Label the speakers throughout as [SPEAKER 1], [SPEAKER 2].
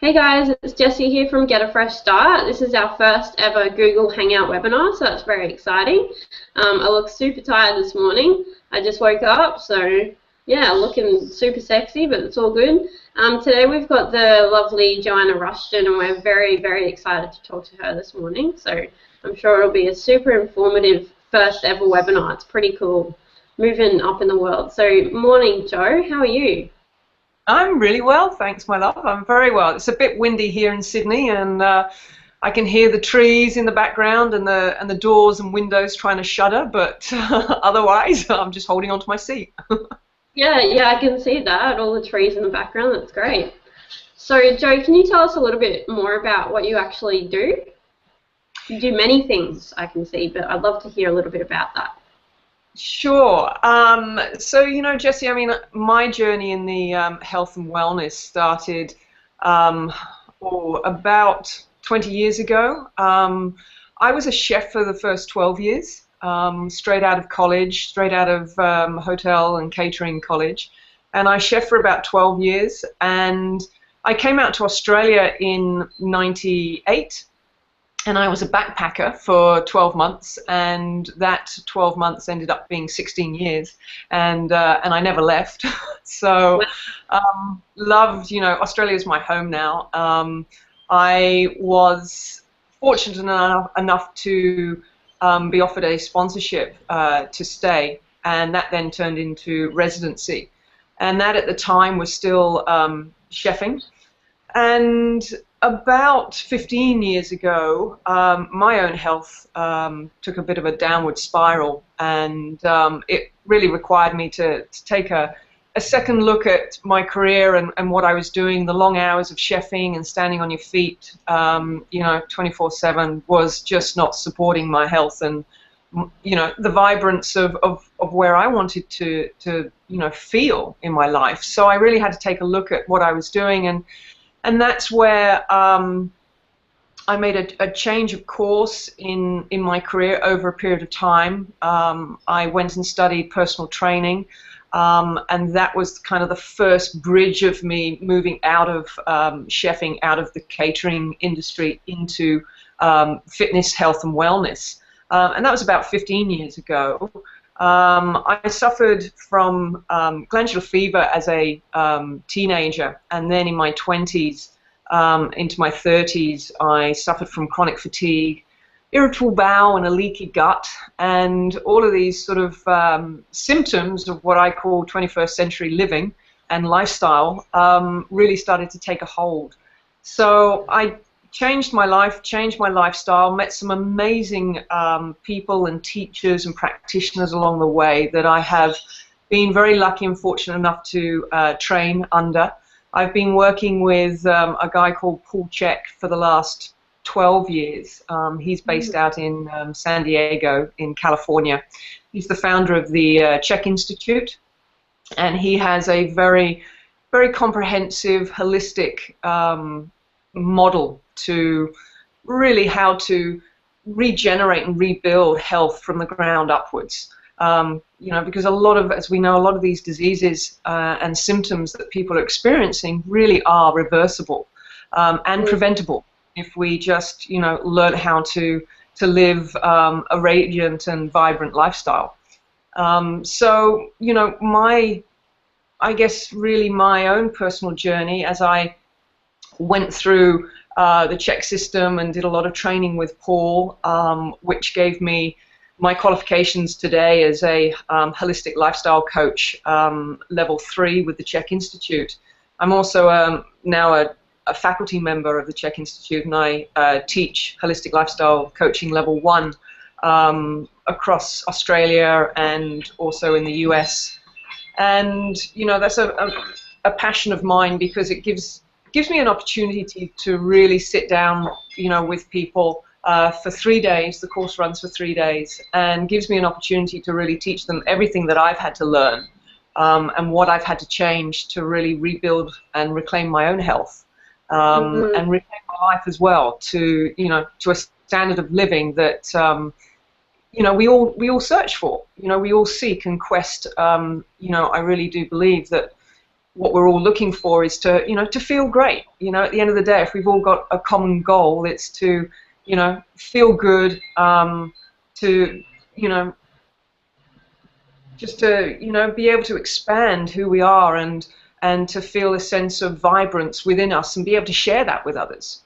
[SPEAKER 1] Hey guys, it's Jessie here from Get a Fresh Start. This is our first ever Google Hangout webinar, so that's very exciting. I look super tired this morning. I just woke up, so yeah, looking super sexy, but it's all good. Today we've got the lovely Joanna Rushton, and we're very, very excited to talk to her this morning. So I'm sure it'll be a super informative first ever webinar. It's pretty cool, moving up in the world. So morning, Jo, how are you?
[SPEAKER 2] I'm really well, thanks, my love. I'm very well. It's a bit windy here in Sydney, and I can hear the trees in the background and the doors and windows trying to shudder. But otherwise, I'm just holding on to my seat.
[SPEAKER 1] Yeah, I can see that, all the trees in the background. That's great. So, Jo, can you tell us a little bit more about what you actually do? You do many things, I can see, but I'd love to hear a little bit about that.
[SPEAKER 2] Sure. So, Jessie, I mean, my journey in the health and wellness started about 20 years ago. I was a chef for the first 12 years, straight out of college, straight out of hotel and catering college. And I chef for about 12 years. And I came out to Australia in '98. And I was a backpacker for 12 months, and that 12 months ended up being 16 years, and I never left. So loved, Australia's my home now. I was fortunate enough to be offered a sponsorship to stay, and that then turned into residency. And that at the time was still chefing. And about 15 years ago, my own health took a bit of a downward spiral, and it really required me to take a second look at my career and what I was doing. The long hours of chefing and standing on your feet, 24/7 was just not supporting my health and, the vibrance of where I wanted to feel in my life. So I really had to take a look at what I was doing, and that's where I made a change of course in my career over a period of time. I went and studied personal training, and that was kind of the first bridge of me moving out of chefing, out of the catering industry into fitness, health, and wellness. And that was about 15 years ago. I suffered from glandular fever as a teenager, and then in my 20s into my 30s, I suffered from chronic fatigue, irritable bowel, and a leaky gut, and all of these sort of symptoms of what I call 21st century living and lifestyle really started to take a hold. So I changed my life, changed my lifestyle, met some amazing people and teachers and practitioners along the way that I have been very lucky and fortunate enough to train under. I've been working with a guy called Paul Chek for the last 12 years. He's based out in San Diego in California. He's the founder of the Chek Institute, and he has a very, very comprehensive, holistic model to really how to regenerate and rebuild health from the ground upwards. Because as we know, a lot of these diseases and symptoms that people are experiencing really are reversible and preventable if we just, learn how to live a radiant and vibrant lifestyle. I guess really my own personal journey as I went through the Chek system and did a lot of training with Paul, which gave me my qualifications today as a holistic lifestyle coach, level 3 with the Chek Institute. I'm also now a faculty member of the Chek Institute, and I teach holistic lifestyle coaching level 1 across Australia and also in the US. And that's a passion of mine because it gives me an opportunity to really sit down, with people for 3 days. The course runs for 3 days, and gives me an opportunity to really teach them everything that I've had to learn and what I've had to change to really rebuild and reclaim my own health and reclaim my life as well to a standard of living that we all search for. We all seek and quest. I really do believe that what we're all looking for is to, to feel great. At the end of the day, if we've all got a common goal, it's to, feel good, to, just to, be able to expand who we are and to feel a sense of vibrance within us and be able to share that with others.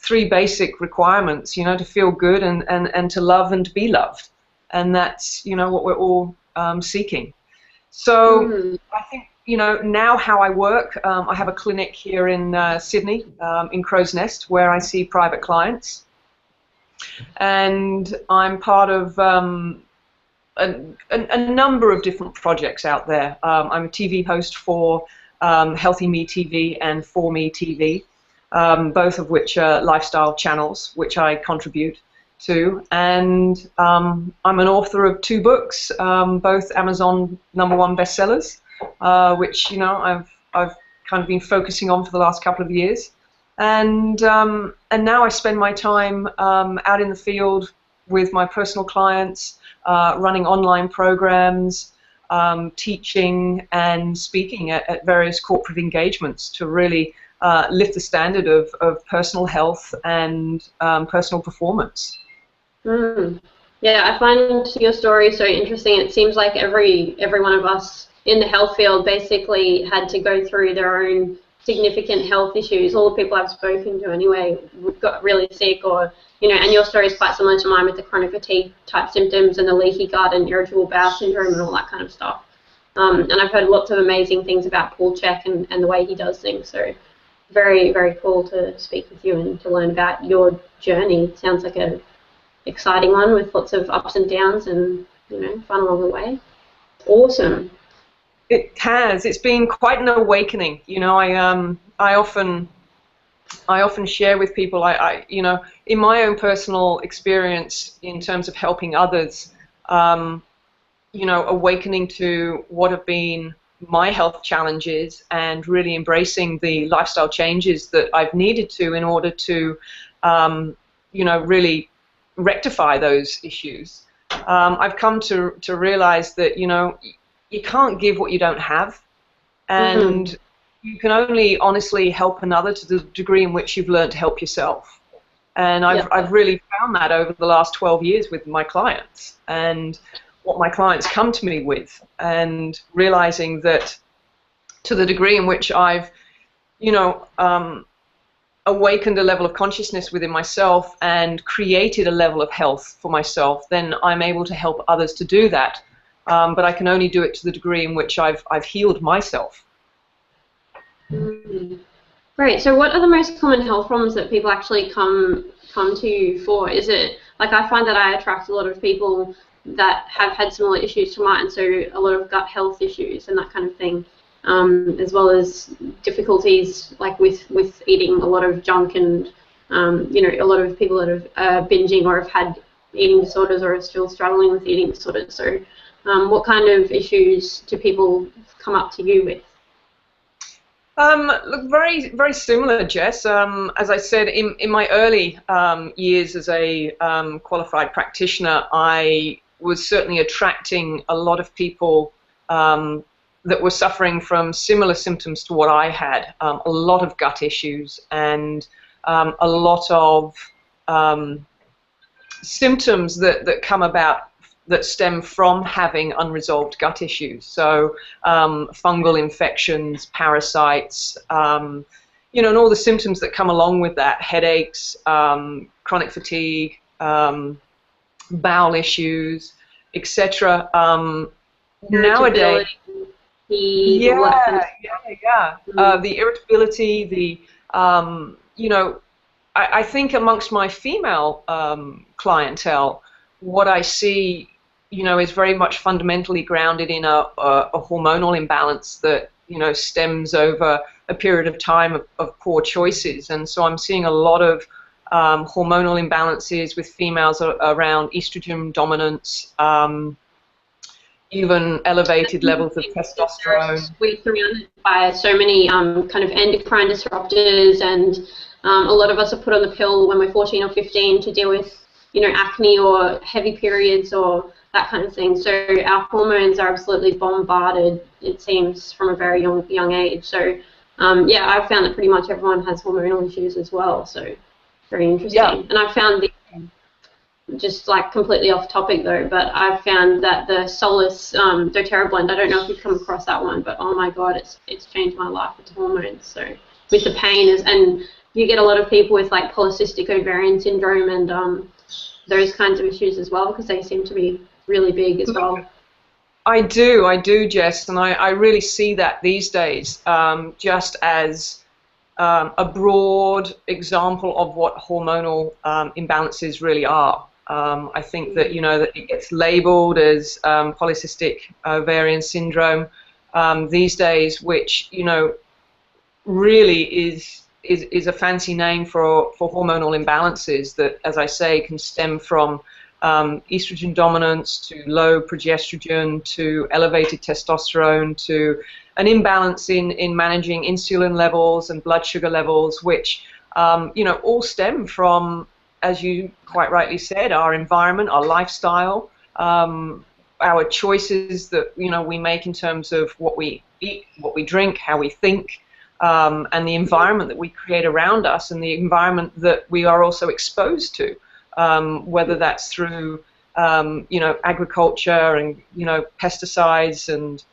[SPEAKER 2] 3 basic requirements, to feel good and to love and to be loved. And that's, what we're all seeking. So I think, now how I work, I have a clinic here in Sydney, in Crow's Nest, where I see private clients. And I'm part of a number of different projects out there. I'm a TV host for Healthy Me TV and For Me TV, both of which are lifestyle channels, which I contribute to. And I'm an author of 2 books, both Amazon #1 bestsellers, which I've kind of been focusing on for the last couple of years. And now I spend my time out in the field with my personal clients, running online programs, teaching and speaking at various corporate engagements to really lift the standard of personal health and personal performance.
[SPEAKER 1] Yeah, I find your story so interesting. It seems like every one of us in the health field basically had to go through their own significant health issues. All the people I've spoken to anyway got really sick, or and your story is quite similar to mine with the chronic fatigue type symptoms and the leaky gut and irritable bowel syndrome and all that kind of stuff. And I've heard lots of amazing things about Paul Chek and the way he does things. So very, very cool to speak with you and to learn about your journey. It sounds like a exciting one with lots of ups and downs and fun along the way. Awesome.
[SPEAKER 2] It has. It's been quite an awakening. I often share with people. In my own personal experience in terms of helping others, awakening to what have been my health challenges and really embracing the lifestyle changes that I've needed to in order to, really rectify those issues. I've come to realize that, you can't give what you don't have, and you can only honestly help another to the degree in which you've learned to help yourself. And I've really found that over the last 12 years with my clients and what my clients come to me with, and realizing that to the degree in which I've, awakened a level of consciousness within myself and created a level of health for myself, then I'm able to help others to do that. But I can only do it to the degree in which I've healed myself.
[SPEAKER 1] Great. So what are the most common health problems that people actually come to you for? Is it, like, I find that I attract a lot of people that have had similar issues to mine, so a lot of gut health issues and that kind of thing, as well as difficulties like with eating a lot of junk and, a lot of people that have binging or have had eating disorders or are still struggling with eating disorders. So what kind of issues do people come up to you with?
[SPEAKER 2] Look, very, very similar, Jess. As I said, in my early years as a qualified practitioner, I was certainly attracting a lot of people that were suffering from similar symptoms to what I had. A lot of gut issues and a lot of symptoms that come about that stem from having unresolved gut issues. So fungal infections, parasites, and all the symptoms that come along with that, headaches, chronic fatigue, bowel issues, etc. Nowadays, the irritability, I think amongst my female clientele, what I see, is very much fundamentally grounded in a hormonal imbalance that, stems over a period of time of poor choices. And so I'm seeing a lot of hormonal imbalances with females around estrogen dominance, even elevated levels of testosterone.
[SPEAKER 1] We're surrounded by so many kind of endocrine disruptors, and a lot of us are put on the pill when we're 14 or 15 to deal with, acne or heavy periods or that kind of thing. So our hormones are absolutely bombarded it seems, from a very young age. So yeah, I've found that pretty much everyone has hormonal issues as well. So very interesting.
[SPEAKER 2] Yeah.
[SPEAKER 1] And I found just like completely off topic though, but I've found that the Solus doTERRA blend, I don't know if you've come across that one, but oh my god, it's changed my life with the hormones. So with the pain and you get a lot of people with like polycystic ovarian syndrome and those kinds of issues as well, because they seem to be really big as well.
[SPEAKER 2] I do, Jess, and I really see that these days, just as a broad example of what hormonal imbalances really are. I think that, you know, that it gets labeled as polycystic ovarian syndrome these days, which, you know, really is a fancy name for hormonal imbalances that, as I say, can stem from estrogen dominance to low progesterone to elevated testosterone to an imbalance in managing insulin levels and blood sugar levels, which you know, all stem from, as you quite rightly said, our environment, our lifestyle, our choices that, you know, we make in terms of what we eat, what we drink, how we think, and the environment that we create around us, and the environment that we are also exposed to, whether that's through you know, agriculture and, you know, pesticides and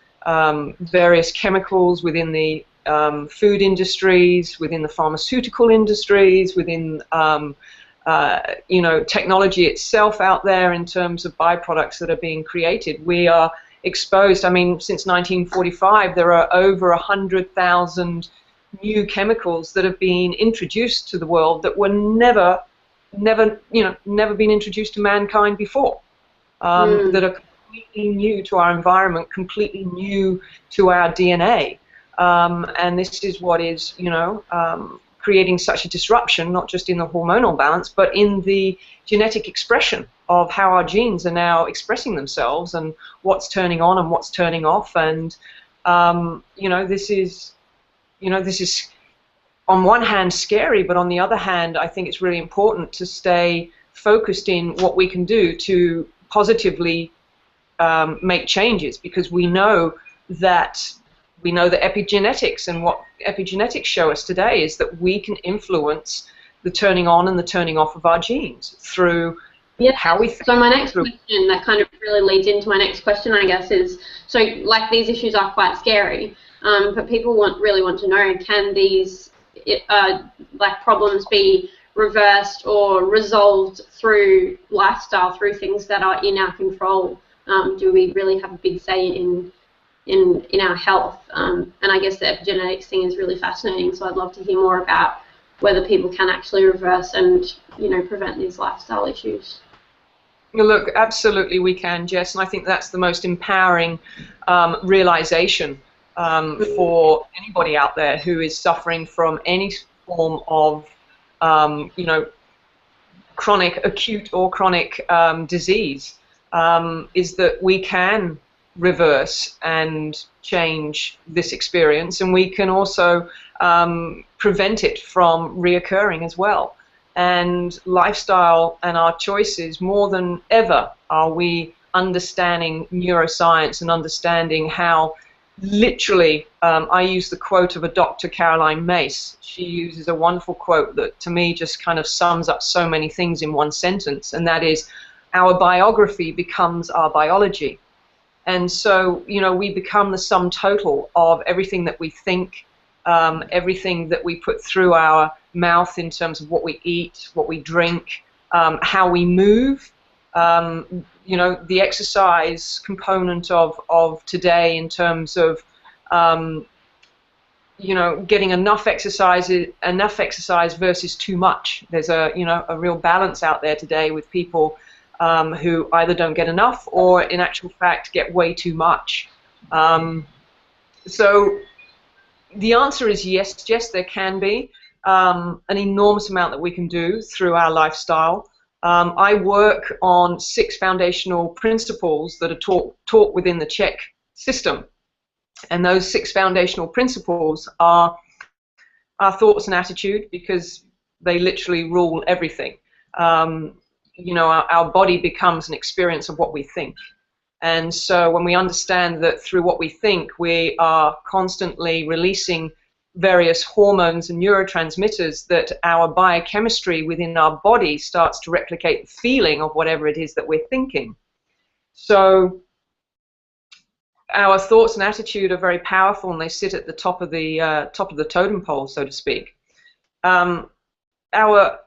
[SPEAKER 2] various chemicals within the food industries, within the pharmaceutical industries, within you know, technology itself out there in terms of byproducts that are being created. We are exposed. I mean, since 1945, there are over 100,000 new chemicals that have been introduced to the world that were never been introduced to mankind before. That are completely new to our environment, completely new to our DNA, and this is what is, you know, creating such a disruption, not just in the hormonal balance, but in the genetic expression of how our genes are now expressing themselves and what's turning on and what's turning off. And you know, this is on one hand scary, but on the other hand, I think it's really important to stay focused in what we can do to positively make changes, because we know that epigenetics, and what epigenetics show us today is that we can influence the turning on and the turning off of our genes through how we think.
[SPEAKER 1] So my next question, that kind of really leads into my next question, I guess, is, so like these issues are quite scary, but people really want to know, can these like problems be reversed or resolved through lifestyle, through things that are in our control? Do we really have a big say in our health? And I guess the epigenetics thing is really fascinating, so I'd love to hear more about whether people can actually reverse and, you know, prevent these lifestyle issues.
[SPEAKER 2] Look, absolutely we can, Jess, and I think that's the most empowering realization for anybody out there who is suffering from any form of you know, chronic, acute or chronic disease, is that we can reverse and change this experience, and we can also prevent it from reoccurring as well. And lifestyle and our choices, more than ever are we understanding neuroscience and understanding how literally, I use the quote of a Dr. Caroline Mace. She uses a wonderful quote that to me just kind of sums up so many things in one sentence, and that is, our biography becomes our biology. And so, you know, we become the sum total of everything that we think, everything that we put through our mouth in terms of what we eat, what we drink, how we move. You know, the exercise component of today in terms of, you know, getting enough exercise versus too much. There's a, you know, a real balance out there today with people who either don't get enough or in actual fact get way too much. So the answer is yes, Jess, there can be an enormous amount that we can do through our lifestyle. I work on 6 foundational principles that are taught within the CHEK system. And those 6 foundational principles are our thoughts and attitude, because they literally rule everything. You know, our body becomes an experience of what we think. And so when we understand that through what we think, we are constantly releasing various hormones and neurotransmitters, that our biochemistry within our body starts to replicate the feeling of whatever it is that we're thinking. So our thoughts and attitude are very powerful, and they sit at the top of the totem pole, so to speak. Our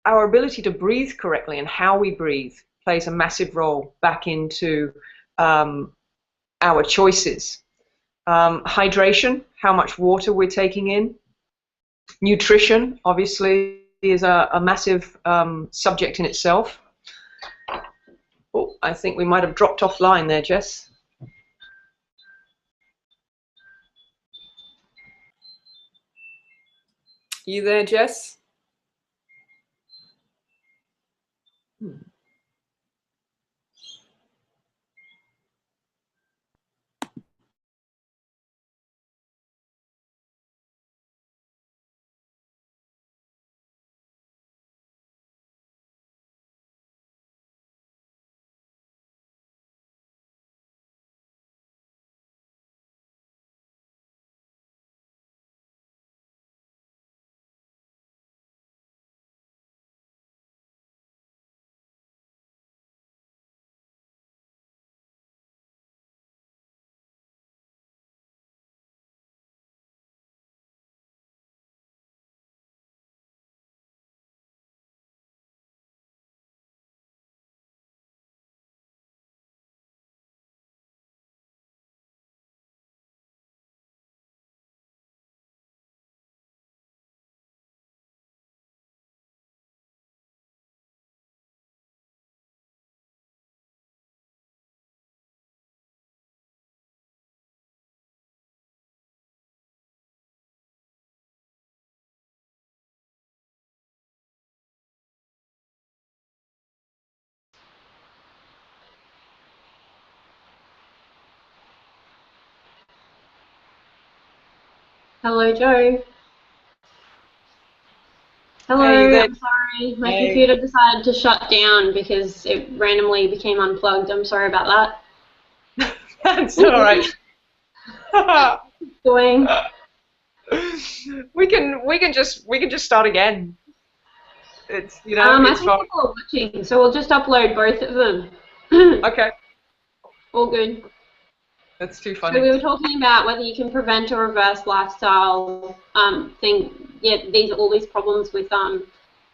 [SPEAKER 2] ability to breathe correctly and how we breathe plays a massive role back into our choices. Hydration, how much water we're taking in. Nutrition, obviously, is a massive subject in itself. Oh, I think we might have dropped offline there, Jess. You there, Jess?
[SPEAKER 1] Hello, Joe. Hello,
[SPEAKER 2] Hey,
[SPEAKER 1] I'm sorry. My computer decided to shut down because it randomly became unplugged. I'm sorry about
[SPEAKER 2] that. That's all right.
[SPEAKER 1] Going.
[SPEAKER 2] We can just start again. It's
[SPEAKER 1] I
[SPEAKER 2] it's
[SPEAKER 1] think
[SPEAKER 2] fine.
[SPEAKER 1] people are watching, so we'll just upload both of them.
[SPEAKER 2] Okay.
[SPEAKER 1] All good.
[SPEAKER 2] That's too funny.
[SPEAKER 1] So we were talking about whether you can prevent or reverse lifestyle all these problems with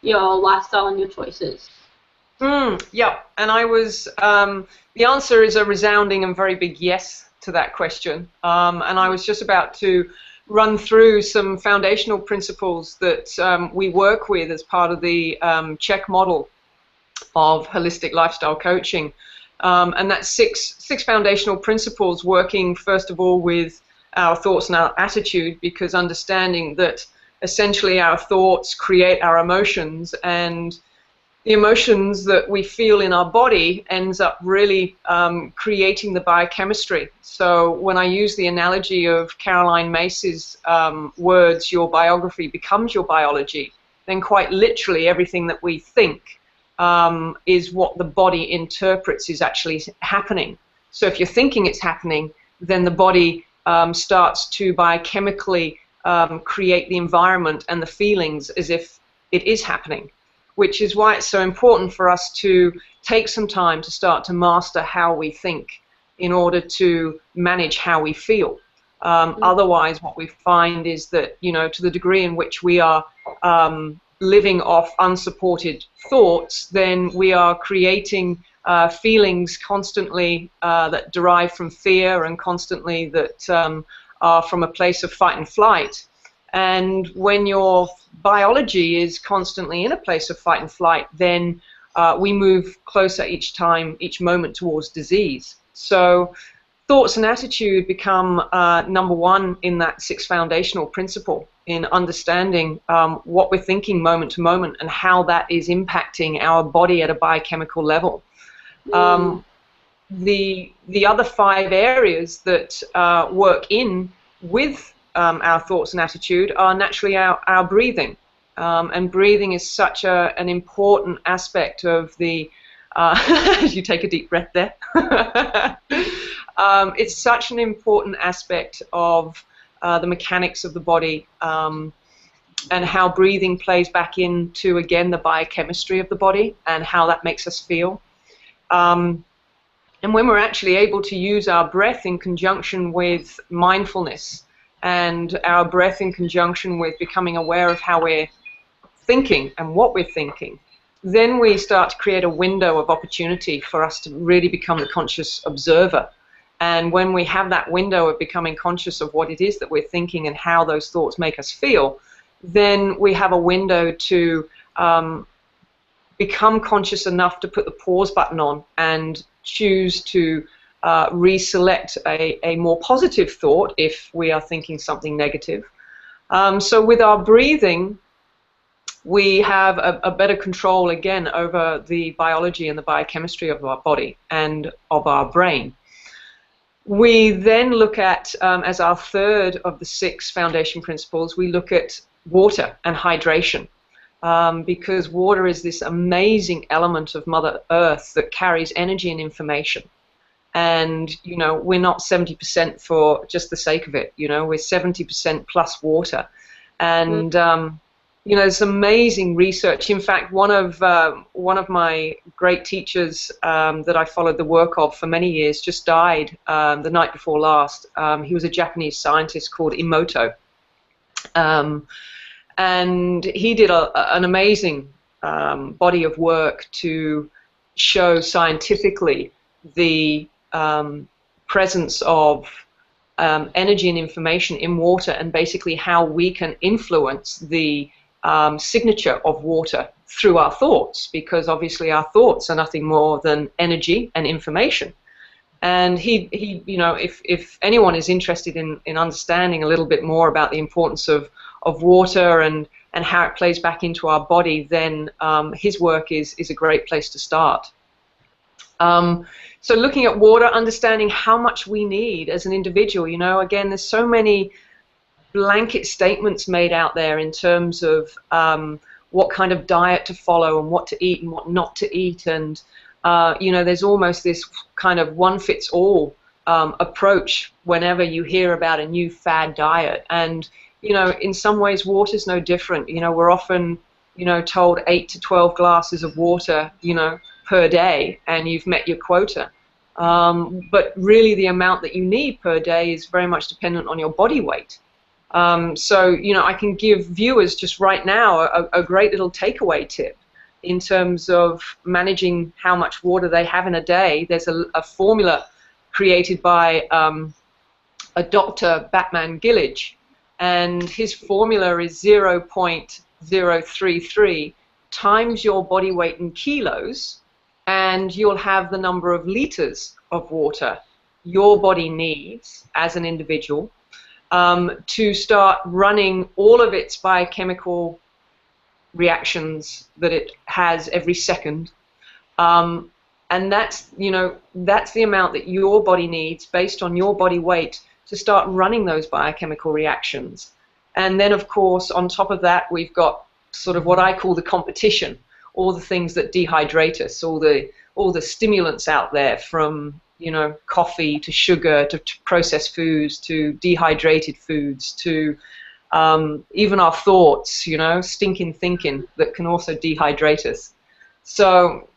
[SPEAKER 1] your lifestyle and your choices.
[SPEAKER 2] Yeah, and I was the answer is a resounding and very big yes to that question. And I was just about to run through some foundational principles that we work with as part of the check model of holistic lifestyle coaching. And that's six foundational principles, working first of all with our thoughts and our attitude, because understanding that essentially our thoughts create our emotions, and the emotions that we feel in our body ends up really creating the biochemistry. So when I use the analogy of Caroline Mace's words, your biography becomes your biology, then quite literally everything that we think is what the body interprets is actually happening. So if you're thinking it's happening, then the body starts to biochemically create the environment and the feelings as if it is happening, which is why it's so important for us to take some time to start to master how we think in order to manage how we feel. Otherwise, what we find is that, to the degree in which we are living off unsupported thoughts, then we are creating feelings constantly that derive from fear, and constantly that are from a place of fight and flight. And when your biology is constantly in a place of fight and flight, then we move closer each moment towards disease. So thoughts and attitude become number one in that six foundational principle, in understanding what we're thinking moment to moment and how that is impacting our body at a biochemical level. The other five areas that work in with our thoughts and attitude are naturally our breathing. And breathing is such an important aspect of the as you take a deep breath there. It's such an important aspect of the mechanics of the body, and how breathing plays back into, again, the biochemistry of the body and how that makes us feel. And when we're actually able to use our breath in conjunction with mindfulness, and our breath in conjunction with becoming aware of how we're thinking and what we're thinking, then we start to create a window of opportunity for us to really become the conscious observer. And when we have that window of becoming conscious of what it is that we're thinking and how those thoughts make us feel, then we have a window to become conscious enough to put the pause button on and choose to reselect a more positive thought if we are thinking something negative. So with our breathing, we have a better control, again, over the biology and the biochemistry of our body and of our brain. We then look at, as our third of the 6 foundation principles, we look at water and hydration. Because water is this amazing element of Mother Earth that carries energy and information. And, you know, we're not 70% for just the sake of it. You know, we're 70% plus water. And, you know, there's amazing research. In fact, one of my great teachers that I followed the work of for many years just died the night before last. He was a Japanese scientist called Emoto. And he did an amazing body of work to show scientifically the presence of energy and information in water, and basically how we can influence the signature of water through our thoughts, because obviously our thoughts are nothing more than energy and information. And he you know, if anyone is interested in understanding a little bit more about the importance of water and how it plays back into our body, then his work is a great place to start. So looking at water, understanding how much we need as an individual. You know, again, there's so many blanket statements made out there in terms of what kind of diet to follow and what to eat and what not to eat, and you know, there's almost this kind of one-fits-all approach whenever you hear about a new fad diet. And you know, in some ways, water's no different. You know, we're often, you know, told 8 to 12 glasses of water, you know, per day, and you've met your quota. But really, the amount that you need per day is very much dependent on your body weight. So, you know, I can give viewers just right now a great little takeaway tip in terms of managing how much water they have in a day. There's a formula created by a Dr. Batman Gillage. And his formula is 0.033 times your body weight in kilos, and you'll have the number of liters of water your body needs as an individual to start running all of its biochemical reactions that it has every second. And that's, you know, that's the amount that your body needs based on your body weight to start running those biochemical reactions. And then, of course, on top of that, we've got sort of what I call the competition, all the things that dehydrate us, all the stimulants out there, from, you know, coffee to sugar to processed foods to dehydrated foods to even our thoughts, you know, stinking thinking that can also dehydrate us. So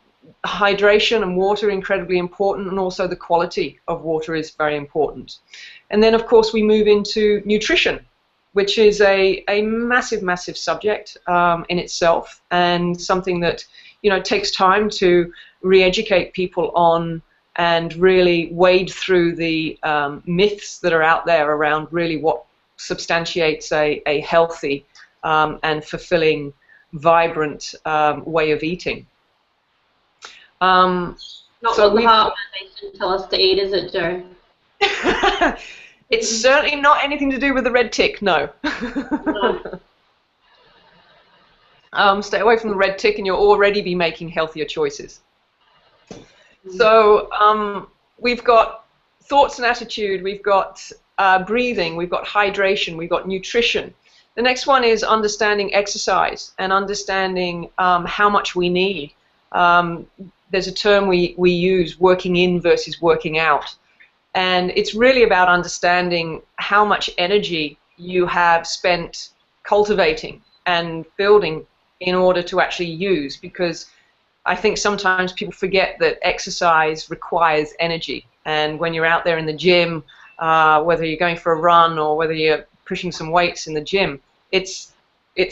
[SPEAKER 2] hydration and water are incredibly important, and also the quality of water is very important. And then, of course, we move into nutrition, which is a massive, massive subject in itself, and something that, you know, takes time to re-educate people on and really wade through the myths that are out there around really what substantiates a healthy and fulfilling, vibrant way of eating.
[SPEAKER 1] Not what the Heart Foundation tell us to eat, is it, Joe?
[SPEAKER 2] It's certainly not anything to do with the red tick, no. Stay away from the red tick and you'll already be making healthier choices. So we've got thoughts and attitude, we've got breathing, we've got hydration, we've got nutrition. The next one is understanding exercise and understanding how much we need. there's a term we use, working in versus working out. And it's really about understanding how much energy you have spent cultivating and building in order to actually use, because I think sometimes people forget that exercise requires energy. And when you're out there in the gym, whether you're going for a run or whether you're pushing some weights in the gym, it's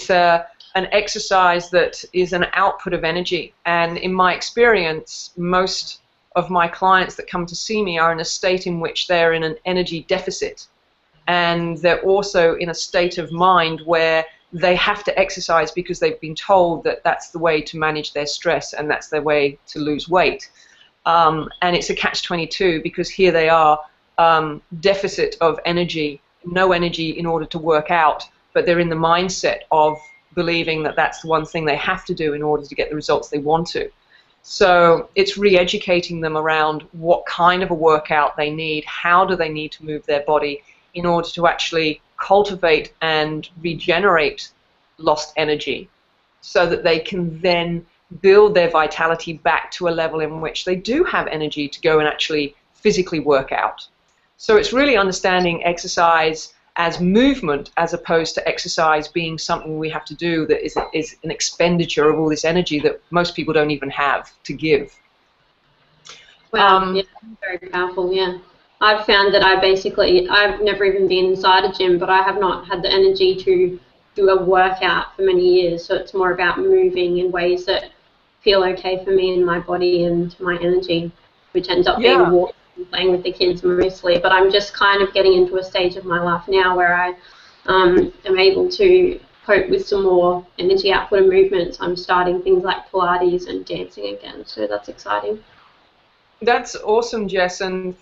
[SPEAKER 2] an exercise that is an output of energy. And in my experience, most of my clients that come to see me are in a state in which they're in an energy deficit. And they're also in a state of mind where they have to exercise because they've been told that that's the way to manage their stress and that's their way to lose weight. And it's a catch-22, because here they are, deficit of energy, no energy in order to work out, but they're in the mindset of believing that that's the one thing they have to do in order to get the results they want to. So it's re-educating them around what kind of a workout they need, how do they need to move their body in order to actually cultivate and regenerate lost energy, so that they can then build their vitality back to a level in which they do have energy to go and actually physically work out. So it's really understanding exercise as movement, as opposed to exercise being something we have to do that is an expenditure of all this energy that most people don't even have to give.
[SPEAKER 1] Wow, yeah, very powerful, yeah. I've found that I've never even been inside a gym, but I have not had the energy to do a workout for many years. So it's more about moving in ways that feel okay for me and my body and my energy, which ends up being walking and playing with the kids mostly. But I'm just kind of getting into a stage of my life now where I am able to cope with some more energy output and movements. I'm starting things like Pilates and dancing again, so that's exciting.
[SPEAKER 2] That's awesome, Jess. And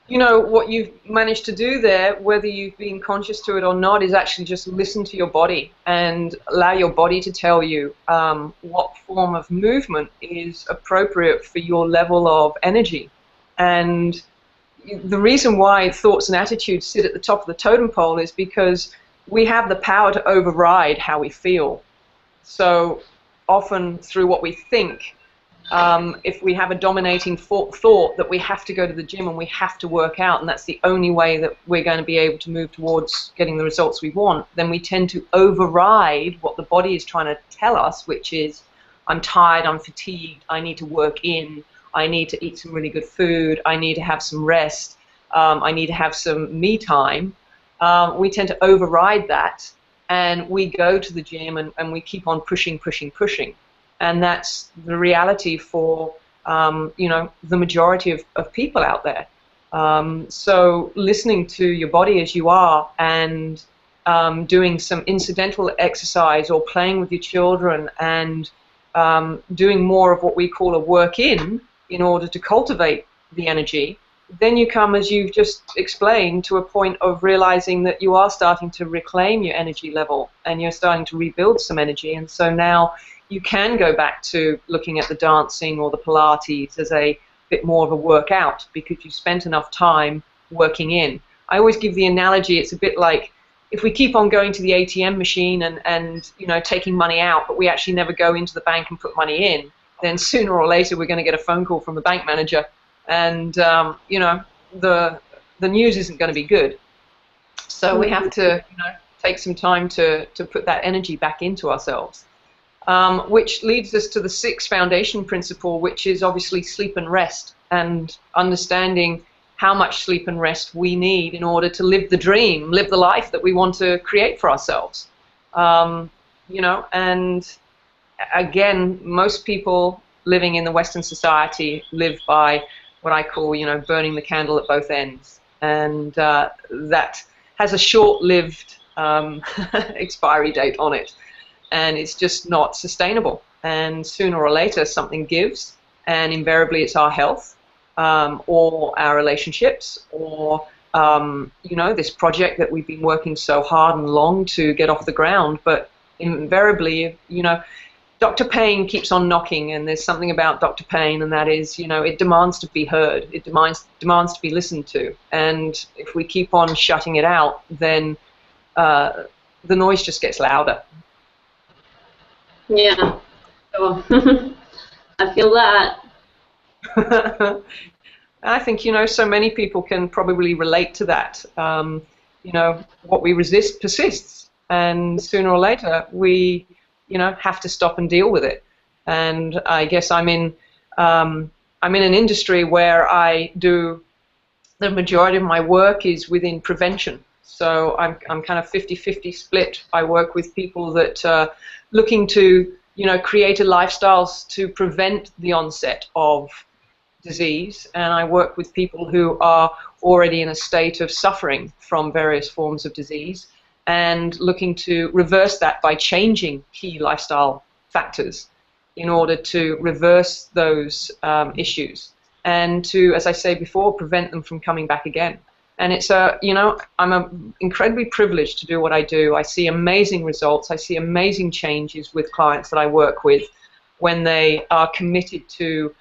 [SPEAKER 2] you know, what you've managed to do there, whether you've been conscious to it or not, is actually just listen to your body and allow your body to tell you what form of movement is appropriate for your level of energy. And the reason why thoughts and attitudes sit at the top of the totem pole is because we have the power to override how we feel. So often through what we think, if we have a dominating thought that we have to go to the gym and we have to work out, and that's the only way that we're going to be able to move towards getting the results we want, then we tend to override what the body is trying to tell us, which is, I'm tired, I'm fatigued, I need to work in, I need to eat some really good food, I need to have some rest, I need to have some me time. We tend to override that, and we go to the gym and we keep on pushing, pushing, pushing. And that's the reality for, you know, the majority of people out there. So listening to your body as you are, and doing some incidental exercise or playing with your children, and doing more of what we call a work in order to cultivate the energy, then you come, as you've just explained, to a point of realizing that you are starting to reclaim your energy level and you're starting to rebuild some energy. And so now you can go back to looking at the dancing or the Pilates as a bit more of a workout, because you spent enough time working in. I always give the analogy, it's a bit like if we keep on going to the ATM machine and you know, taking money out, but we actually never go into the bank and put money in, then sooner or later we're going to get a phone call from the bank manager, and you know, the news isn't going to be good. So we have to, you know, take some time to put that energy back into ourselves. Which leads us to the sixth foundation principle, which is obviously sleep and rest, and understanding how much sleep and rest we need in order to live the dream, live the life that we want to create for ourselves. You know, and again, most people living in the Western society live by what I call, you know, burning the candle at both ends, and that has a short-lived expiry date on it. And it's just not sustainable. And sooner or later, something gives, and invariably it's our health, or our relationships, or you know, this project that we've been working so hard and long to get off the ground. But invariably, you know, Dr. Payne keeps on knocking, and there's something about Dr. Payne, and that is, you know, it demands to be heard. It demands to be listened to. And if we keep on shutting it out, then the noise just gets louder.
[SPEAKER 1] Yeah, sure. I feel that.
[SPEAKER 2] I think, so many people can probably relate to that. What we resist persists, and sooner or later we, have to stop and deal with it. And I guess I'm in an industry where I do the majority of my work is within prevention. So I'm kind of 50-50 split. I work with people that are looking to, create a lifestyles to prevent the onset of disease, and I work with people who are already in a state of suffering from various forms of disease and looking to reverse that by changing key lifestyle factors in order to reverse those issues and to, as I say before, prevent them from coming back again. And it's I'm incredibly privileged to do what I do. I see amazing results. I see amazing changes with clients that I work with when they are committed to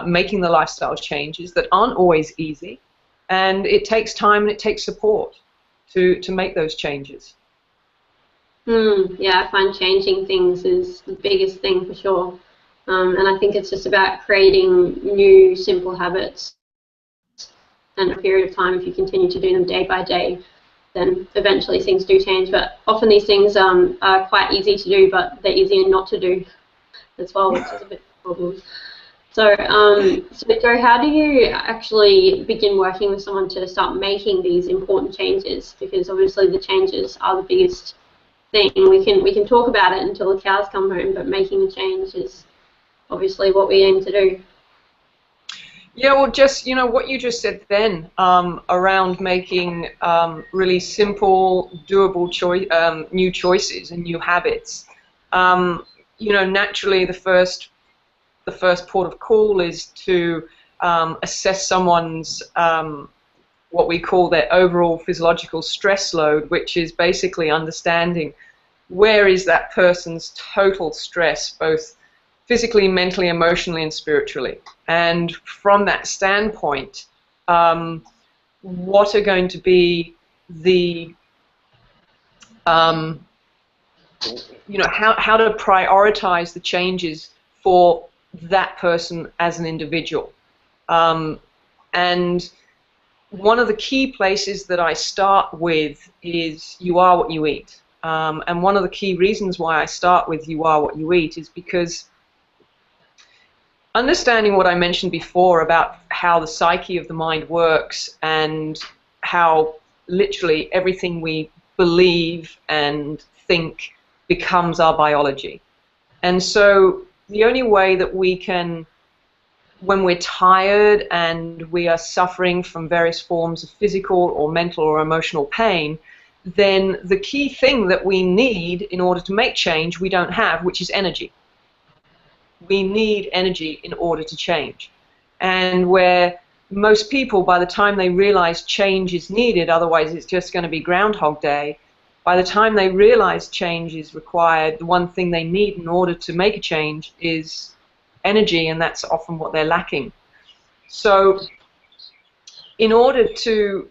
[SPEAKER 2] making the lifestyle changes that aren't always easy, and it takes time and it takes support to make those changes.
[SPEAKER 1] Yeah, I find changing things is the biggest thing for sure. And I think it's just about creating new simple habits, and a period of time, if you continue to do them day by day, then eventually things do change. But often these things are quite easy to do, but they're easier not to do as well, which is a bit of a problem. So, Joe, how do you actually begin working with someone to start making these important changes? Because obviously the changes are the biggest thing. We can talk about it until the cows come home, but making the change is obviously what we aim to do.
[SPEAKER 2] Yeah, well, just, what you just said then around making really simple, doable new choices and new habits. Naturally the first port of call is to assess someone's what we call their overall physiological stress load, which is basically understanding where is that person's total stress, both physically, mentally, emotionally, and spiritually. And from that standpoint, what are going to be the, how to prioritize the changes for that person as an individual. And one of the key places that I start with is you are what you eat. And one of the key reasons why I start with you are what you eat is because understanding what I mentioned before about how the psyche of the mind works and how literally everything we believe and think becomes our biology. And so the only way that we can, when we're tired and we are suffering from various forms of physical or mental or emotional pain, then the key thing that we need in order to make change we don't have, which is energy. We need energy in order to change. And where most people, by the time they realize change is needed, otherwise it's just going to be Groundhog Day, by the time they realize change is required, the one thing they need in order to make a change is energy, and that's often what they're lacking. So in order to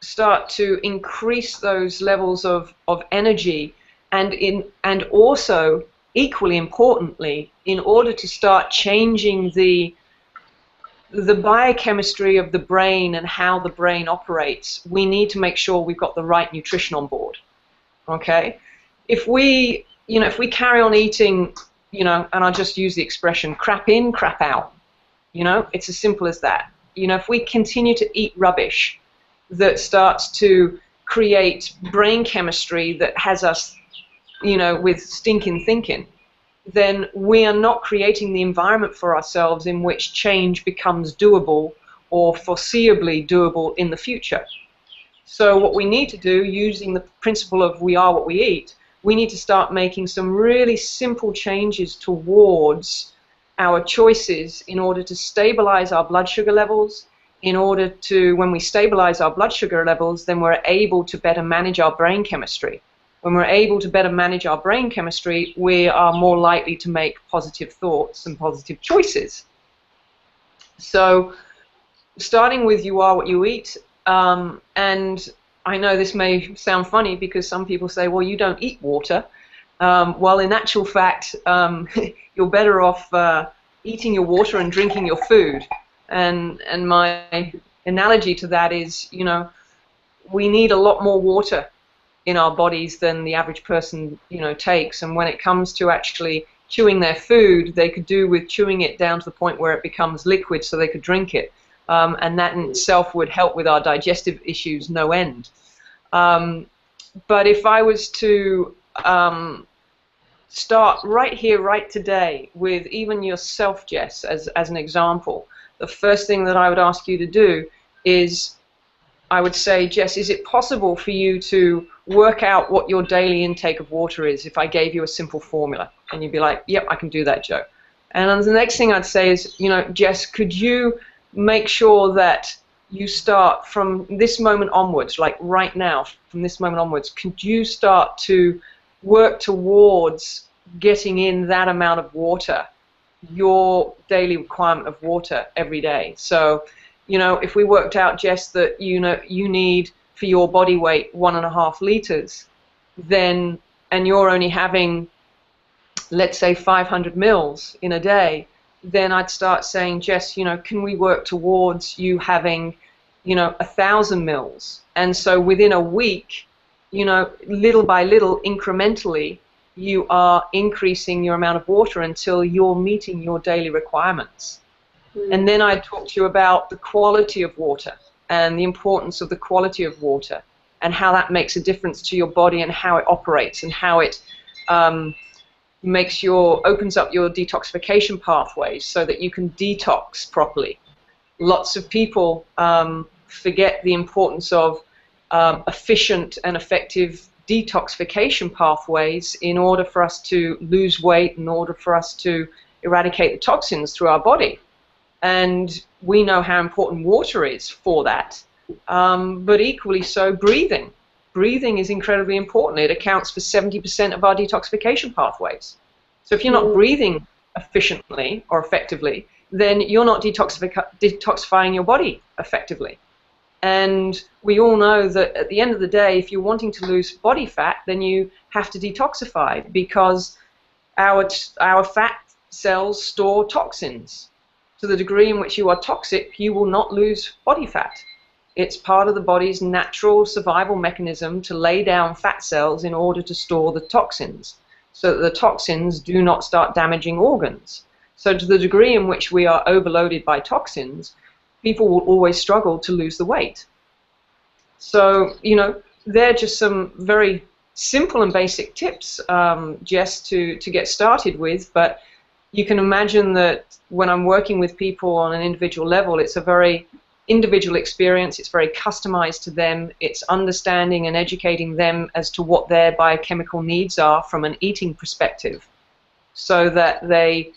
[SPEAKER 2] start to increase those levels of energy, and also equally importantly, in order to start changing the biochemistry of the brain and how the brain operates, we need to make sure we've got the right nutrition on board. Okay? If we carry on eating, and I'll just use the expression crap in, crap out, it's as simple as that. If we continue to eat rubbish that starts to create brain chemistry that has us, with stinking thinking, then we are not creating the environment for ourselves in which change becomes doable or foreseeably doable in the future. So what we need to do, using the principle of we are what we eat, we need to start making some really simple changes towards our choices in order to stabilize our blood sugar levels, in order to, when we stabilize our blood sugar levels, then we're able to better manage our brain chemistry. When we're able to better manage our brain chemistry, we are more likely to make positive thoughts and positive choices. So starting with you are what you eat, and I know this may sound funny because some people say, well, you don't eat water. Well, in actual fact, you're better off eating your water and drinking your food. And my analogy to that is, you know, we need a lot more water in our bodies than the average person, you know, takes. And when it comes to actually chewing their food, they could do with chewing it down to the point where it becomes liquid so they could drink it. And that in itself would help with our digestive issues no end. But if I was to start right here, right today, with even yourself, Jess, as an example, the first thing that I would ask you to do is, I would say, Jess, is it possible for you to work out what your daily intake of water is if I gave you a simple formula? And you'd be like, yep, I can do that, Joe. And then the next thing I'd say is, you know, Jess, could you make sure that you start from this moment onwards, like right now, from this moment onwards, could you start to work towards getting in that amount of water, your daily requirement of water every day? So, you know, if we worked out, Jess, that you know you need for your body weight 1.5 liters, then, and you're only having, let's say, 500 mils in a day, then I'd start saying, Jess, you know, can we work towards you having, you know, 1,000 mils? And so within a week, you know, little by little, incrementally, you are increasing your amount of water until you're meeting your daily requirements. And then I'd talk to you about the quality of water and the importance of the quality of water and how that makes a difference to your body and how it operates and how it opens up your detoxification pathways so that you can detox properly. Lots of people forget the importance of efficient and effective detoxification pathways in order for us to lose weight, in order for us to eradicate the toxins through our body. And we know how important water is for that, but equally so breathing. Breathing is incredibly important. It accounts for 70% of our detoxification pathways. So if you're not breathing efficiently or effectively, then you're not detoxifying your body effectively. And we all know that at the end of the day, if you're wanting to lose body fat, then you have to detoxify, because our fat cells store toxins. To the degree in which you are toxic, you will not lose body fat. It's part of the body's natural survival mechanism to lay down fat cells in order to store the toxins, so that the toxins do not start damaging organs. So to the degree in which we are overloaded by toxins, people will always struggle to lose the weight. So, you know, they're just some very simple and basic tips, Jess, to get started with. But you can imagine that when I'm working with people on an individual level, it's a very individual experience. It's very customized to them. It's understanding and educating them as to what their biochemical needs are from an eating perspective, so that they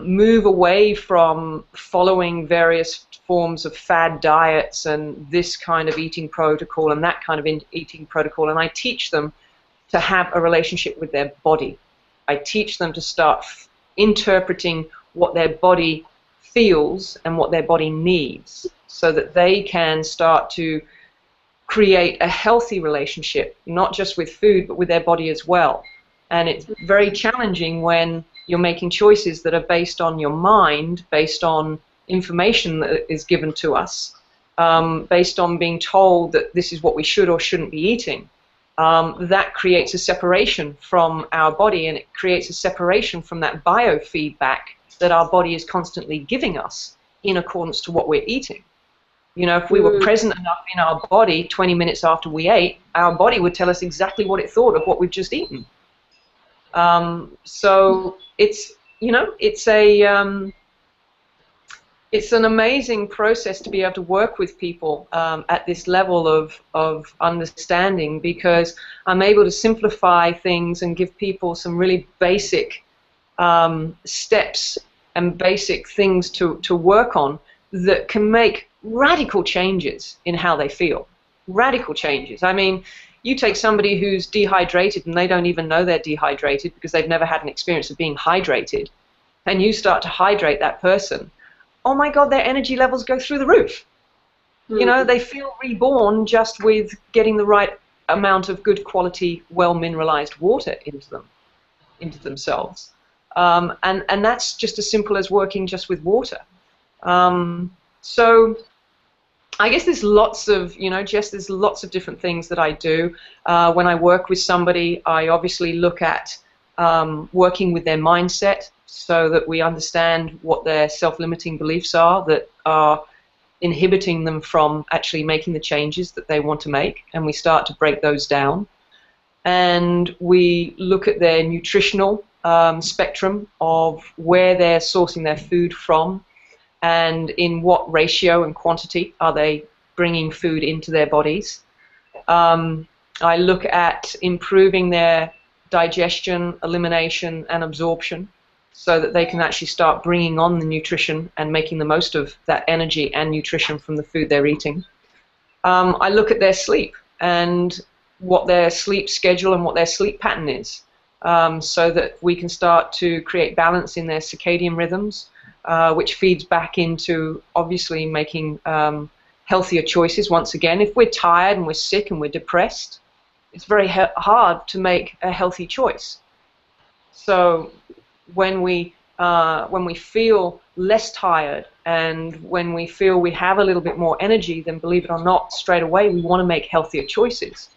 [SPEAKER 2] move away from following various forms of fad diets and this kind of eating protocol and that kind of eating protocol. And I teach them to have a relationship with their body. I teach them to start interpreting what their body feels and what their body needs, so that they can start to create a healthy relationship, not just with food, but with their body as well. And it's very challenging when you're making choices that are based on your mind, based on information that is given to us, based on being told that this is what we should or shouldn't be eating. That creates a separation from our body, and it creates a separation from that biofeedback that our body is constantly giving us in accordance to what we're eating. You know, if we were present enough in our body 20 minutes after we ate, our body would tell us exactly what it thought of what we've just eaten. So it's, you know, it's an amazing process to be able to work with people at this level of understanding, because I'm able to simplify things and give people some really basic steps and basic things to work on that can make radical changes in how they feel. Radical changes. I mean, you take somebody who's dehydrated and they don't even know they're dehydrated because they've never had an experience of being hydrated, and you start to hydrate that person. Oh my God, their energy levels go through the roof. You know, they feel reborn just with getting the right amount of good quality, well mineralized water into themselves. And that's just as simple as working just with water. So I guess there's lots of, Jess, there's lots of different things that I do. When I work with somebody, I obviously look at working with their mindset so that we understand what their self-limiting beliefs are that are inhibiting them from actually making the changes that they want to make, and we start to break those down. And we look at their nutritional spectrum of where they're sourcing their food from, and in what ratio and quantity are they bringing food into their bodies. I look at improving their digestion, elimination, and absorption so that they can actually start bringing on the nutrition and making the most of that energy and nutrition from the food they're eating. I look at their sleep and what their sleep schedule and what their sleep pattern is, so that we can start to create balance in their circadian rhythms, which feeds back into obviously making healthier choices. Once again, if we're tired and we're sick and we're depressed, it's very hard to make a healthy choice. So when we feel less tired and when we feel we have a little bit more energy, then believe it or not, straight away we want to make healthier choices.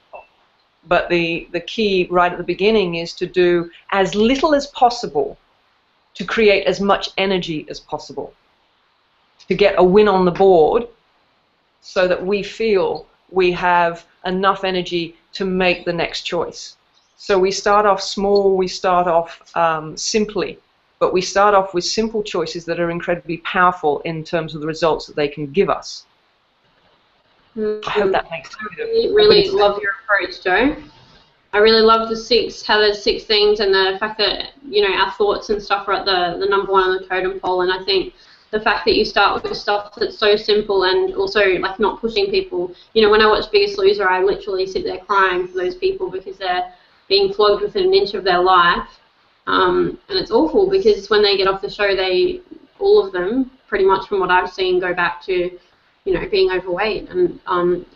[SPEAKER 2] But the key right at the beginning is to do as little as possible to create as much energy as possible, to get a win on the board so that we feel we have enough energy to make the next choice. So we start off small, we start off simply, but we start off with simple choices that are incredibly powerful in terms of the results that they can give us. I hope that makes sense.
[SPEAKER 1] I really love your approach, Joe. I really love how there's 6 things, and the fact that, our thoughts and stuff are at the number 1 on the totem pole. And I think the fact that you start with stuff that's so simple and also like not pushing people. When I watch Biggest Loser, I literally sit there crying for those people because they're being flogged within an inch of their life. And it's awful because when they get off the show, all of them, pretty much from what I've seen, go back to being overweight, and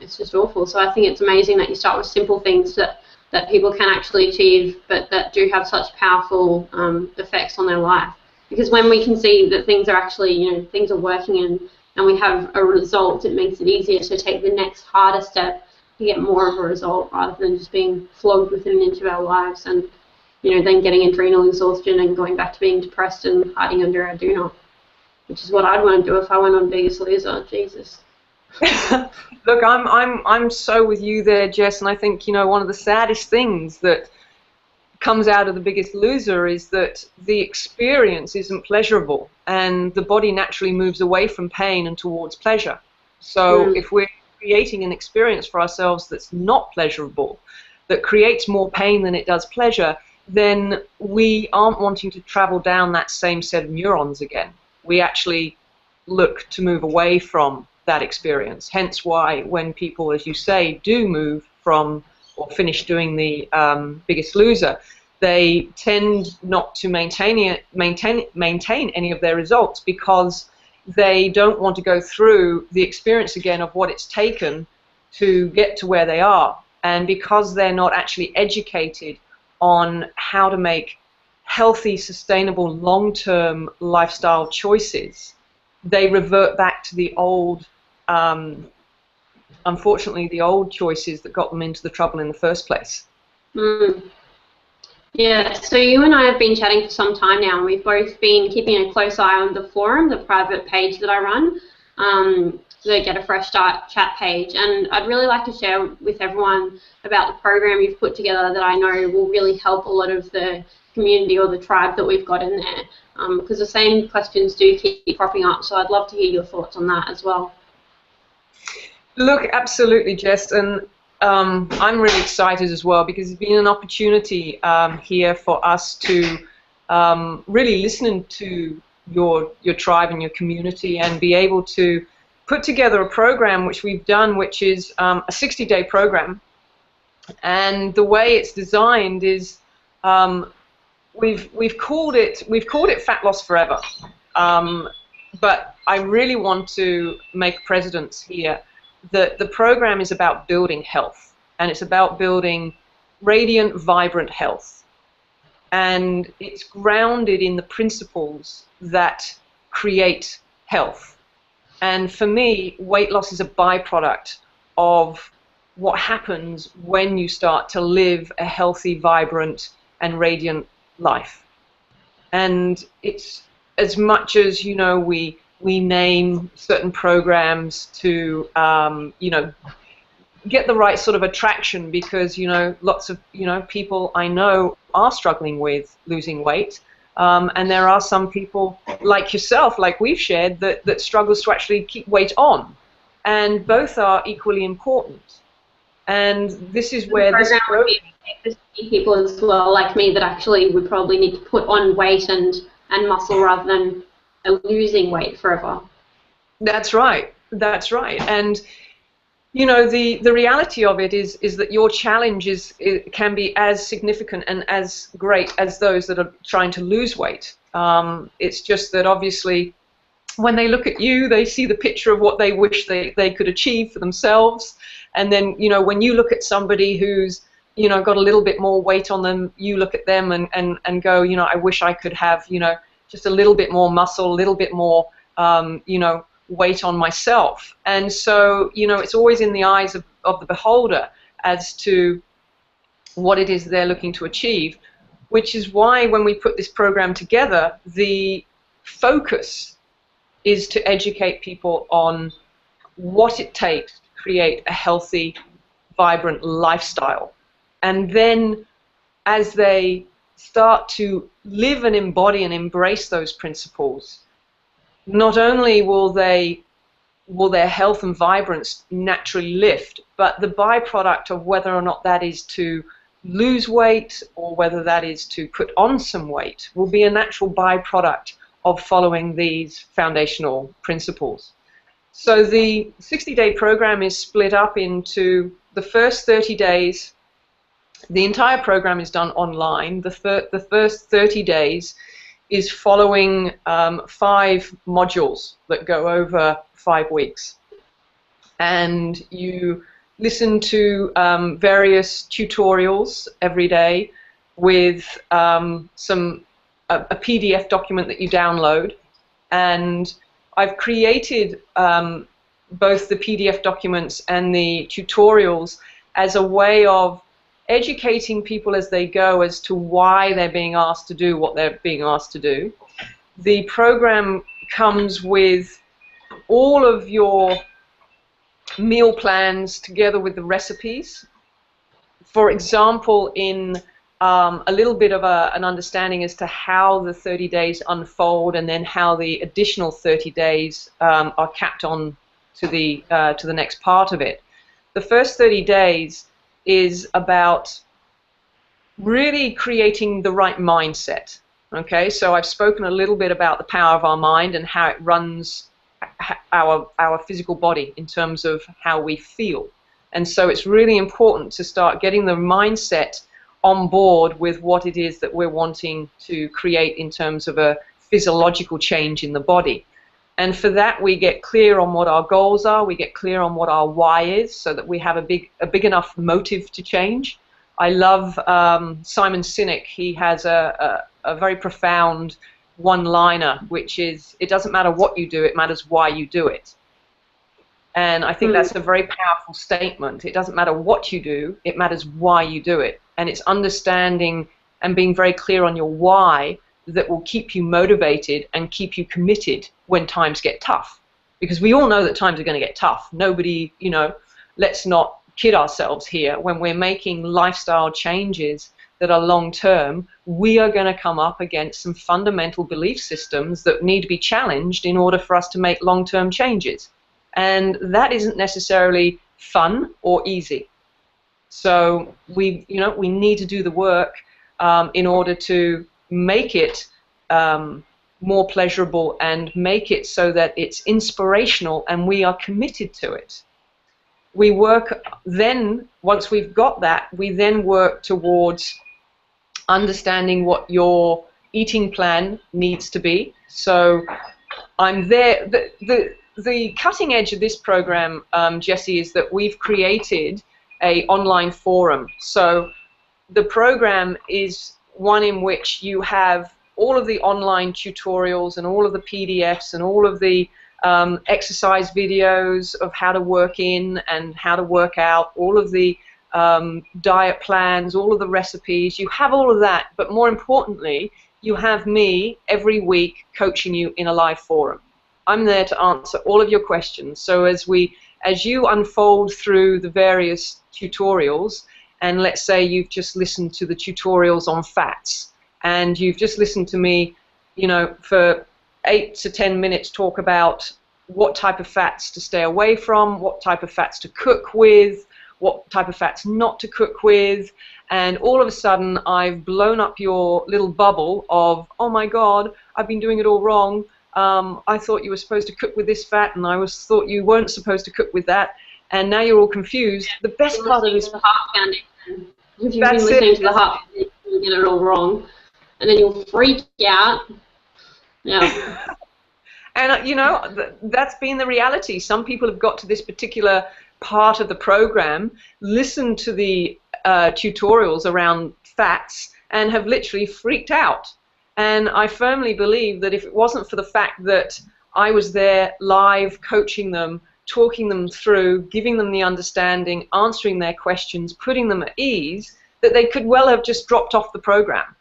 [SPEAKER 1] it's just awful. So I think it's amazing that you start with simple things that people can actually achieve, but that do have such powerful effects on their life. Because when we can see that things are actually, things are working and we have a result, it makes it easier to take the next harder step to get more of a result, rather than just being flogged within an inch of our lives and, then getting adrenal exhaustion and going back to being depressed and hiding under our do not. Which is what I'd want to do if I went on Biggest Loser. Jesus.
[SPEAKER 2] Look, I'm so with you there, Jess, and I think one of the saddest things that comes out of the Biggest Loser is that the experience isn't pleasurable, and the body naturally moves away from pain and towards pleasure. So if we're creating an experience for ourselves that's not pleasurable, that creates more pain than it does pleasure, then we aren't wanting to travel down that same set of neurons again. We actually look to move away from that experience. Hence why when people, as you say, do move from or finish doing the Biggest Loser, they tend not to maintain any of their results because they don't want to go through the experience again of what it's taken to get to where they are. And because they're not actually educated on how to make healthy, sustainable, long-term lifestyle choices, they revert back to the old, unfortunately, the old choices that got them into the trouble in the first place.
[SPEAKER 1] Yeah, so you and I have been chatting for some time now, and we've both been keeping a close eye on the forum, the private page that I run, the Get a Fresh Start chat page. And I'd really like to share with everyone about the program you've put together that I know will really help a lot of the community or the tribe that we've got in there, because the same questions do keep cropping up, so I'd love to hear your thoughts on that as well.
[SPEAKER 2] Look, absolutely, Jess, and I'm really excited as well because it's been an opportunity here for us to really listen to your tribe and your community and be able to put together a program which we've done, which is a 60-day program. And the way it's designed is we've called it Fat Loss Forever, but I really want to make precedence here that the program is about building health, and it's about building radiant, vibrant health, and it's grounded in the principles that create health. And for me, weight loss is a byproduct of what happens when you start to live a healthy, vibrant, and radiant life. And it's as much as, you know, we name certain programs to, you know, get the right sort of attraction, because, you know, lots of, you know, people I know are struggling with losing weight. And there are some people like yourself, like we've shared, that struggles to actually keep weight on. And both are equally important. And this is where this
[SPEAKER 1] program would be for people as well, like me, that actually would probably need to put on weight and muscle rather than losing weight forever.
[SPEAKER 2] That's right. That's right. And you know, the reality of it is that your challenge can be as significant and as great as those that are trying to lose weight. It's just that obviously when they look at you, they see the picture of what they wish they could achieve for themselves. And then, you know, when you look at somebody who's, you know, got a little bit more weight on them, you look at them and go, you know, I wish I could have, you know, just a little bit more muscle, a little bit more, you know, weight on myself. And so, you know, it's always in the eyes of the beholder as to what it is they're looking to achieve, which is why when we put this program together, the focus is to educate people on what it takes to create a healthy, vibrant lifestyle. And then as they start to live and embody and embrace those principles, not only will their health and vibrance naturally lift, but the byproduct of whether or not that is to lose weight or whether that is to put on some weight will be a natural byproduct of following these foundational principles. So the 60-day program is split up into the first 30 days. The entire program is done online. The first 30 days is following 5 modules that go over 5 weeks. And you listen to various tutorials every day with a PDF document that you download. And I've created both the PDF documents and the tutorials as a way of educating people as they go as to why they're being asked to do what they're being asked to do. The program comes with all of your meal plans together with the recipes. For example, in a little bit of an understanding as to how the 30 days unfold and then how the additional 30 days are capped on to the next part of it. The first 30 days is about really creating the right mindset. Okay, so I've spoken a little bit about the power of our mind and how it runs our physical body in terms of how we feel. And so it's really important to start getting the mindset on board with what it is that we're wanting to create in terms of a physiological change in the body. And for that, we get clear on what our goals are, we get clear on what our why is, so that we have a big enough motive to change. I love Simon Sinek. He has a very profound one-liner, which is, it doesn't matter what you do, it matters why you do it. And I think that's a very powerful statement. It doesn't matter what you do, it matters why you do it. And it's understanding and being very clear on your why that will keep you motivated and keep you committed when times get tough. Because we all know that times are going to get tough. Nobody, you know, let's not kid ourselves here. When we're making lifestyle changes that are long-term, we are going to come up against some fundamental belief systems that need to be challenged in order for us to make long-term changes. And that isn't necessarily fun or easy. So we need to do the work in order to make it more pleasurable and make it so that it's inspirational and we are committed to it. We work then, once we've got that, we then work towards understanding what your eating plan needs to be. So I'm there. The cutting edge of this program, Jessie, is that we've created an online forum. So the program is one in which you have all of the online tutorials and all of the PDFs and all of the exercise videos of how to work in and how to work out, all of the diet plans, all of the recipes. You have all of that, but more importantly, you have me every week coaching you in a live forum. I'm there to answer all of your questions. So as you unfold through the various tutorials, and let's say you've just listened to the tutorials on fats, and you've just listened to me, you know, for 8 to 10 minutes talk about what type of fats to stay away from, what type of fats to cook with, what type of fats not to cook with, and all of a sudden I've blown up your little bubble of, oh my God, I've been doing it all wrong. I thought you were supposed to cook with this fat, and I thought you weren't supposed to cook with that, and now you're all confused. The best part of this...
[SPEAKER 1] If you've been listening to the heart, you get it all wrong, and then you'll freak out. Yeah.
[SPEAKER 2] And, you know, that's been the reality. Some people have got to this particular part of the program, listened to the tutorials around fats, and have literally freaked out. And I firmly believe that if it wasn't for the fact that I was there live coaching them, talking them through, giving them the understanding, answering their questions, putting them at ease, that they could well have just dropped off the program,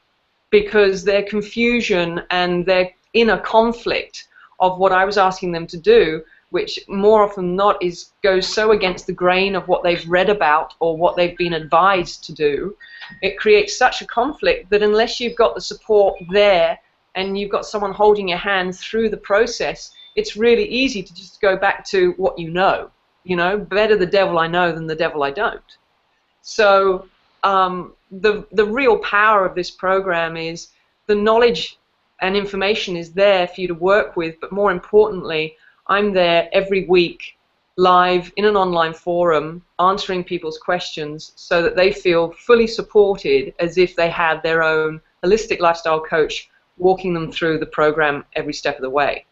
[SPEAKER 2] because their confusion and their inner conflict of what I was asking them to do, which more often than not goes so against the grain of what they've read about or what they've been advised to do, it creates such a conflict that unless you've got the support there and you've got someone holding your hand through the process, it's really easy to just go back to what you know. You know, better the devil I know than the devil I don't. So the real power of this program is the knowledge and information is there for you to work with, but more importantly, I'm there every week live in an online forum answering people's questions so that they feel fully supported, as if they had their own holistic lifestyle coach walking them through the program every step of the way.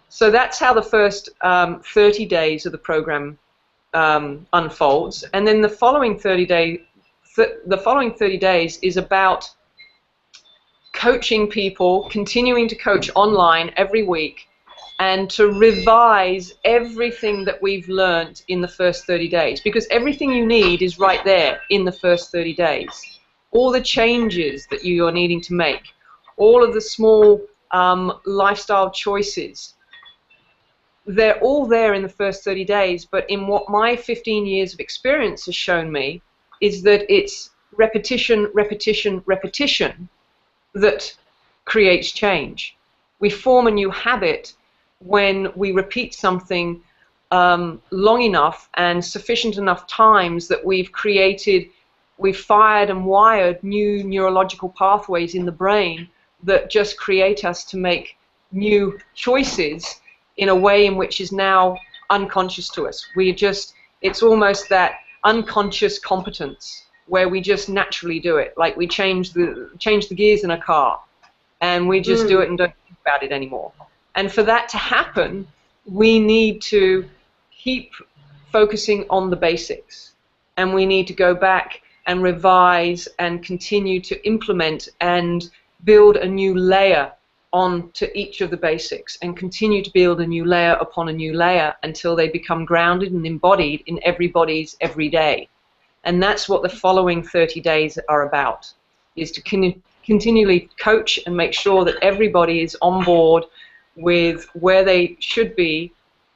[SPEAKER 2] So that's how the first 30 days of the program unfolds, and then the following 30 days is about coaching people, continuing to coach online every week, and to revise everything that we've learned in the first 30 days, because everything you need is right there in the first 30 days. All the changes that you are needing to make, all of the small lifestyle choices, they're all there in the first 30 days, but in what my 15 years of experience has shown me is that it's repetition, repetition, repetition that creates change. We form a new habit when we repeat something long enough and sufficient enough times that we've fired and wired new neurological pathways in the brain that just create us to make new choices in a way in which is now unconscious to us. It's almost that unconscious competence where we just naturally do it, like we change the gears in a car, and we just do it and don't think about it anymore. And for that to happen, we need to keep focusing on the basics, and we need to go back and revise and continue to implement and build a new layer onto each of the basics, and continue to build a new layer upon a new layer until they become grounded and embodied in everybody's everyday. And that's what the following 30 days are about, is to continually coach and make sure that everybody is on board with where they should be,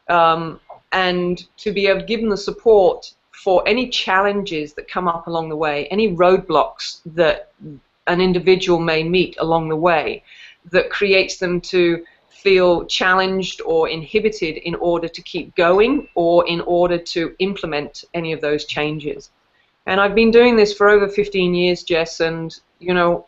[SPEAKER 2] and to be able to give them the support for any challenges that come up along the way, any roadblocks that an individual may meet along the way that creates them to feel challenged or inhibited in order to keep going or in order to implement any of those changes. And I've been doing this for over 15 years, Jess, and you know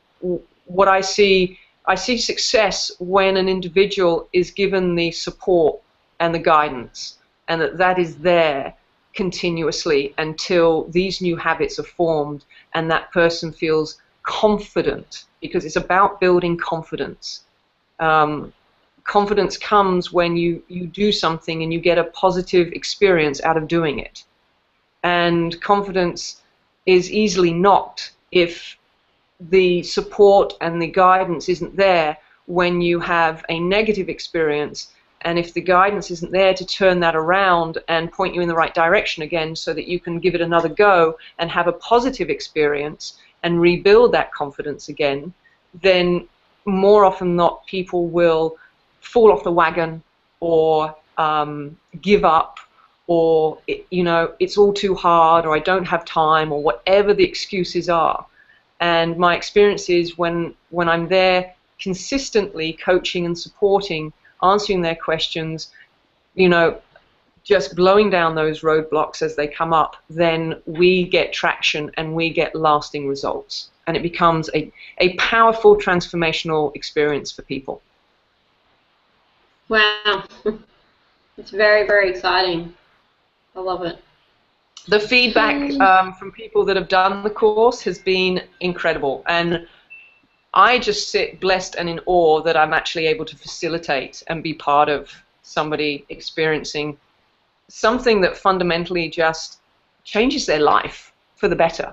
[SPEAKER 2] what I see success when an individual is given the support and the guidance, and that is there continuously until these new habits are formed and that person feels confident, because it's about building confidence. Confidence comes when you do something and you get a positive experience out of doing it. And confidence is easily knocked if the support and the guidance isn't there when you have a negative experience and if the guidance isn't there to turn that around and point you in the right direction again so that you can give it another go and have a positive experience and rebuild that confidence again, then more often than not people will fall off the wagon or give up, or it's all too hard, or I don't have time, or whatever the excuses are. And my experience is when I'm there consistently coaching and supporting, answering their questions, just blowing down those roadblocks as they come up, then we get traction and we get lasting results. And it becomes a powerful transformational experience for people.
[SPEAKER 1] Wow. It's very, very exciting. I love it.
[SPEAKER 2] The feedback from people that have done the course has been incredible. And I just sit blessed and in awe that I'm actually able to facilitate and be part of somebody experiencing something that fundamentally just changes their life for the better.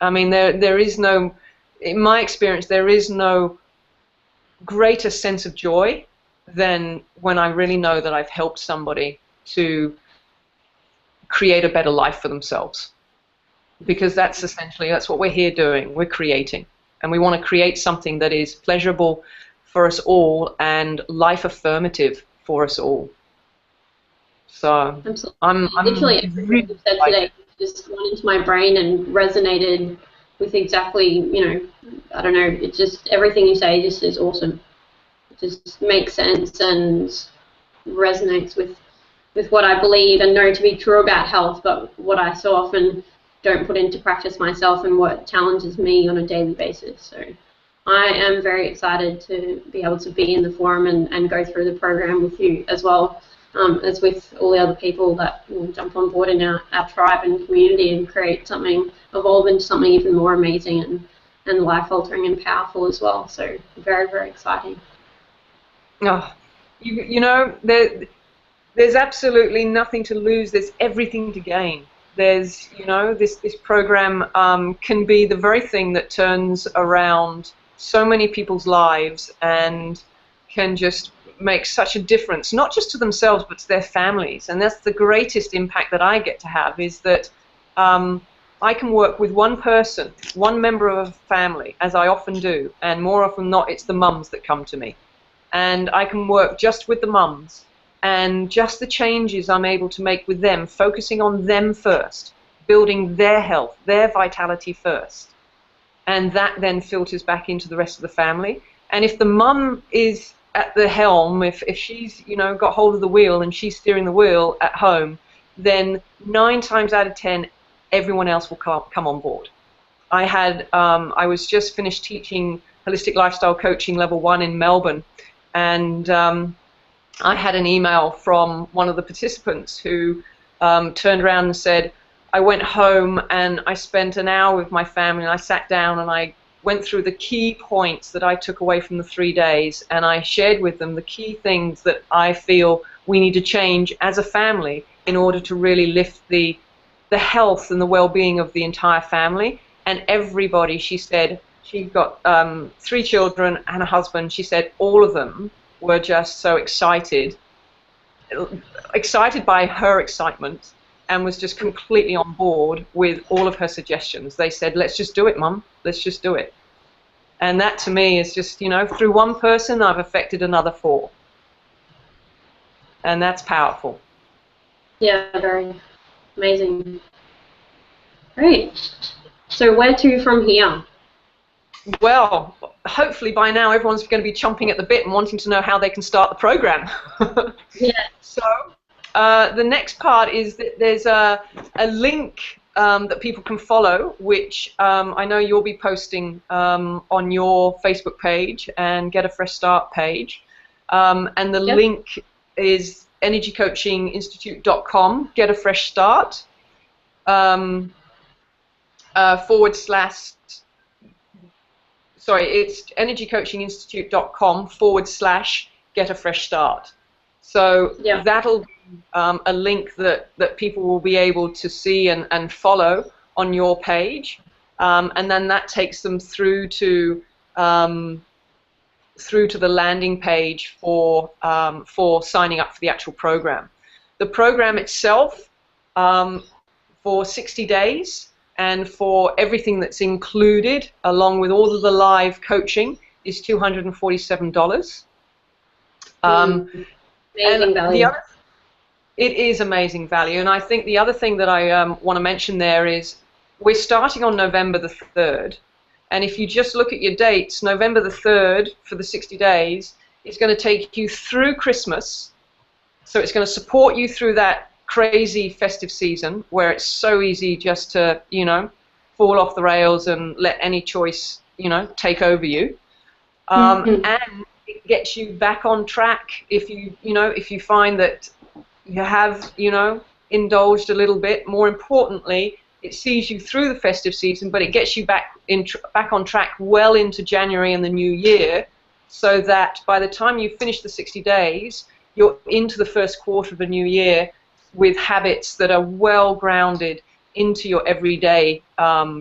[SPEAKER 2] I mean, there is no, in my experience, there is no greater sense of joy than when I really know that I've helped somebody to create a better life for themselves. Because that's what we're here doing. We're creating. And we want to create something that is pleasurable for us all and life affirmative for us all. So
[SPEAKER 1] absolutely.
[SPEAKER 2] I'm
[SPEAKER 1] literally everything you said today just went into my brain and resonated with exactly, I don't know, it just, everything you say just is awesome. It just makes sense and resonates with what I believe and know to be true about health, but what I so often don't put into practice myself and what challenges me on a daily basis. So I am very excited to be able to be in the forum and go through the program with you as well, as with all the other people that will jump on board in our tribe and community and create something, evolve into something even more amazing and life-altering and powerful as well. So very, very exciting.
[SPEAKER 2] Oh, there's absolutely nothing to lose. There's everything to gain. There's, this program can be the very thing that turns around so many people's lives and can just make such a difference, not just to themselves, but to their families. And that's the greatest impact that I get to have, is that I can work with one person, one member of a family, as I often do, and more often than not, it's the mums that come to me. And I can work just with the mums, and just the changes I'm able to make with them, focusing on them first, building their health, their vitality first. And that then filters back into the rest of the family. And if the mum is at the helm, if she's got hold of the wheel and she's steering the wheel at home, then 9 times out of 10, everyone else will come on board. I was just finished teaching Holistic Lifestyle Coaching Level 1 in Melbourne, and I had an email from one of the participants who turned around and said, I went home and I spent an hour with my family, and I sat down and I went through the key points that I took away from the 3 days, and I shared with them the key things that I feel we need to change as a family in order to really lift the health and the well-being of the entire family. And everybody, she said, she's got 3 children and a husband, she said all of them were just so excited by her excitement, and was just completely on board with all of her suggestions. They said, let's just do it, Mum, let's just do it. And that to me is just, through one person I've affected another 4. And that's powerful.
[SPEAKER 1] Yeah, very amazing. Great. So where to from here?
[SPEAKER 2] Well, hopefully by now everyone's going to be chomping at the bit and wanting to know how they can start the program.
[SPEAKER 1] Yeah.
[SPEAKER 2] So the next part is that there's a link that people can follow, which I know you'll be posting on your Facebook page and Get a Fresh Start page. And the link is energycoachinginstitute.com, Get a Fresh Start, it's energycoachinginstitute.com/ Get a Fresh Start. So that'll be a link that people will be able to see and follow on your page. And then that takes them through to through to the landing page for signing up for the actual program. The program itself, for 60 days and for everything that's included, along with all of the live coaching, is $247.
[SPEAKER 1] Amazing value.
[SPEAKER 2] It is amazing value, and I think the other thing that I want to mention there is we're starting on November the 3rd, and if you just look at your dates, November the 3rd for the 60 days is going to take you through Christmas, so it's going to support you through that crazy festive season where it's so easy just to, you know, fall off the rails and let any choice, you know, take over you. And it gets you back on track if you find that you have, you know, indulged a little bit. More importantly, it sees you through the festive season, but it gets you back on track well into January and the new year, so that by the time you finish the 60 days, you're into the first quarter of the new year with habits that are well grounded into your everyday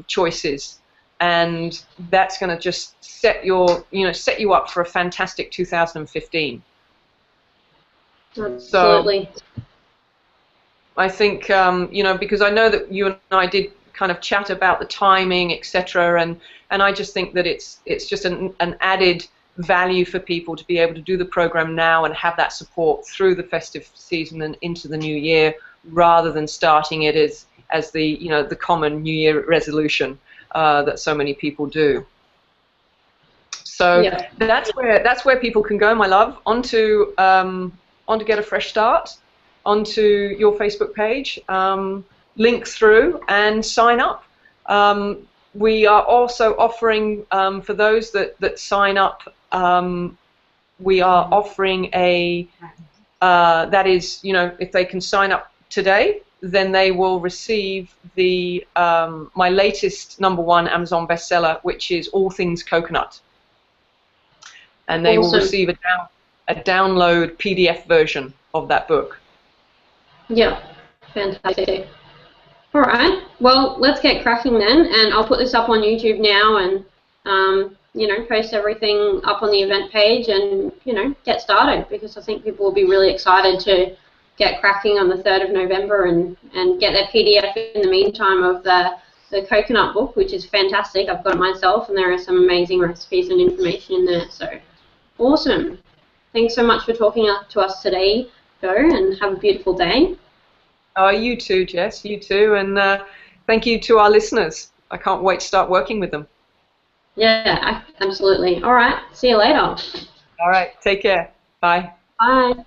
[SPEAKER 2] choices, and that's going to just set you up for a fantastic 2015.
[SPEAKER 1] Absolutely.
[SPEAKER 2] So I think because I know that you and I did kind of chat about the timing, etc., and I just think that it's just an added value for people to be able to do the program now and have that support through the festive season and into the new year, rather than starting it as the common New Year resolution that so many people do. So
[SPEAKER 1] yeah.
[SPEAKER 2] that's where people can go, my love, onto Get a Fresh Start, onto your Facebook page, link through and sign up. We are also offering, for those that sign up, we are offering that is, if they can sign up today, then they will receive the my latest #1 Amazon bestseller, which is All Things Coconut, and they will receive a download PDF version of that book.
[SPEAKER 1] Yeah, fantastic. All right, well, let's get cracking then, and I'll put this up on YouTube now, and post everything up on the event page, and get started, because I think people will be really excited to get cracking on the 3rd of November and get their PDF in the meantime of the coconut book, which is fantastic. I've got it myself, and there are some amazing recipes and information in there. So awesome. Thanks so much for talking to us today, Jo, and have a beautiful day.
[SPEAKER 2] Oh, you too, Jess, you too, and thank you to our listeners. I can't wait to start working with them.
[SPEAKER 1] Yeah, absolutely. All right, see you later.
[SPEAKER 2] All right, take care. Bye.
[SPEAKER 1] Bye.